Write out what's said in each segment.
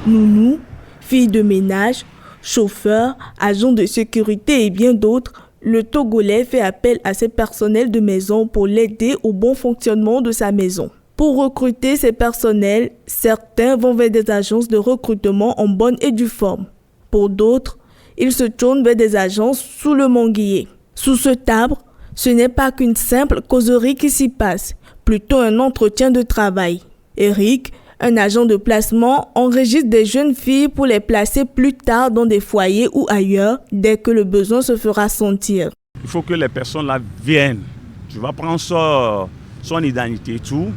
Nounou, fille de ménage, chauffeur, agent de sécurité et bien d'autres, le Togolais fait appel à ses personnels de maison pour l'aider au bon fonctionnement de sa maison. Pour recruter ces personnels, certains vont vers des agences de recrutement en bonne et due forme. Pour d'autres, ils se tournent vers des agences sous le manguier. Sous ce arbre, ce n'est pas qu'une simple causerie qui s'y passe, plutôt un entretien de travail. Eric, un agent de placement, enregistre des jeunes filles pour les placer plus tard dans des foyers ou ailleurs dès que le besoin se fera sentir. Il faut que les personnes là viennent. Tu vas prendre son identité et tout.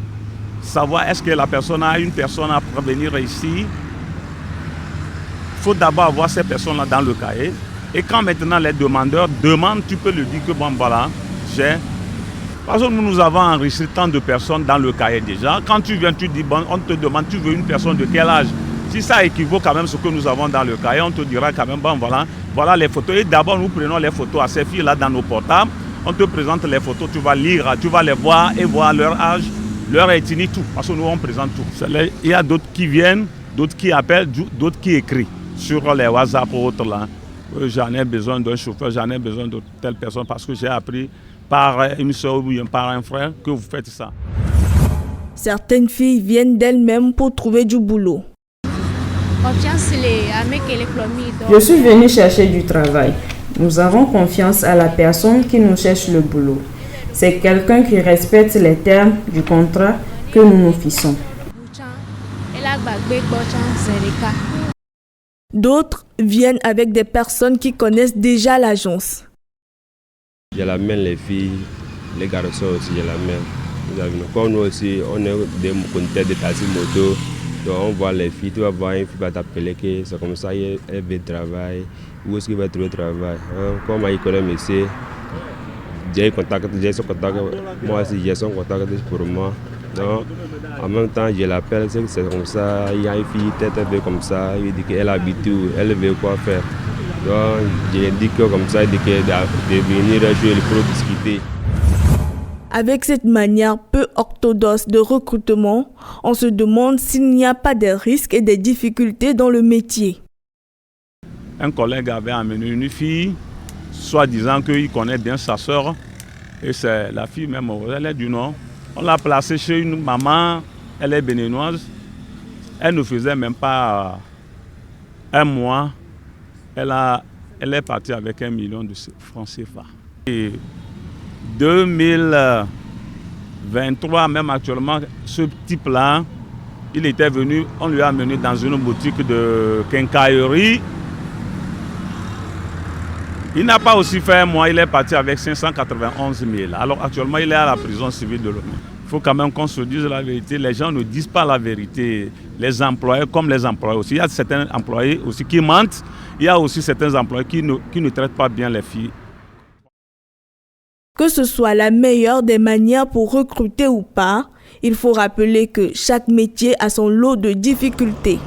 Savoir est-ce que la personne a une personne à venir ici. Il faut d'abord avoir ces personnes-là dans le cahier. Et quand maintenant les demandeurs demandent, tu peux lui dire que bon voilà, j'ai. Parce que nous avons enregistré tant de personnes dans le cahier déjà. Quand tu viens, tu dis, bon, on te demande, tu veux une personne de quel âge? Si ça équivaut quand même à ce que nous avons dans le cahier, on te dira quand même, bon voilà les photos. Et d'abord, nous prenons les photos à ces filles-là dans nos portables. On te présente les photos, tu vas lire, tu vas les voir et voir leur âge, leur ethnie, tout. Parce que nous, on présente tout. Il y a d'autres qui viennent, d'autres qui appellent, d'autres qui écrivent sur les WhatsApp ou autres là. J'en ai besoin d'un chauffeur, j'en ai besoin de telle personne parce que j'ai appris par une soeur ou par un frère que vous faites ça. Certaines filles viennent d'elles-mêmes pour trouver du boulot. Je suis venue chercher du travail. Nous avons confiance à la personne qui nous cherche le boulot. C'est quelqu'un qui respecte les termes du contrat que nous nous fixons. D'autres viennent avec des personnes qui connaissent déjà l'agence. Je l'amène les filles, les garçons aussi, je l'amène. Comme nous aussi, on est des conducteurs de taxi moto. Donc on voit les filles, tu vas voir une fille va t'appeler que c'est comme ça, elle veut travailler. Où est-ce qu'il va trouver travail? Comme il connaît monsieur, j'ai son contact, moi aussi j'ai son contact pour moi. Donc en même temps, je l'appelle, c'est comme ça, il y a une fille tête un peu comme ça, il dit qu'elle habite où, elle veut quoi faire. Donc, je dis que comme ça, de venir jouer pour discuter. Avec cette manière peu orthodoxe de recrutement, on se demande s'il n'y a pas des risques et des difficultés dans le métier. Un collègue avait amené une fille, soi-disant qu'il connaît bien sa soeur, et c'est la fille même, elle est du Nord. On l'a placée chez une maman, elle est béninoise, elle ne faisait même pas un mois. Elle est partie avec 1 million de francs CFA. Et 2023, même actuellement, ce type-là, il était venu, on lui a amené dans une boutique de quincaillerie. Il n'a pas aussi fait un mois, il est parti avec 591 000. Alors actuellement, il est à la prison civile de Lomé. Il faut quand même qu'on se dise la vérité. Les gens ne disent pas la vérité. Les employés comme les employés aussi. Il y a certains employés aussi qui mentent. Il y a aussi certains employés qui ne traitent pas bien les filles. Que ce soit la meilleure des manières pour recruter ou pas, il faut rappeler que chaque métier a son lot de difficultés.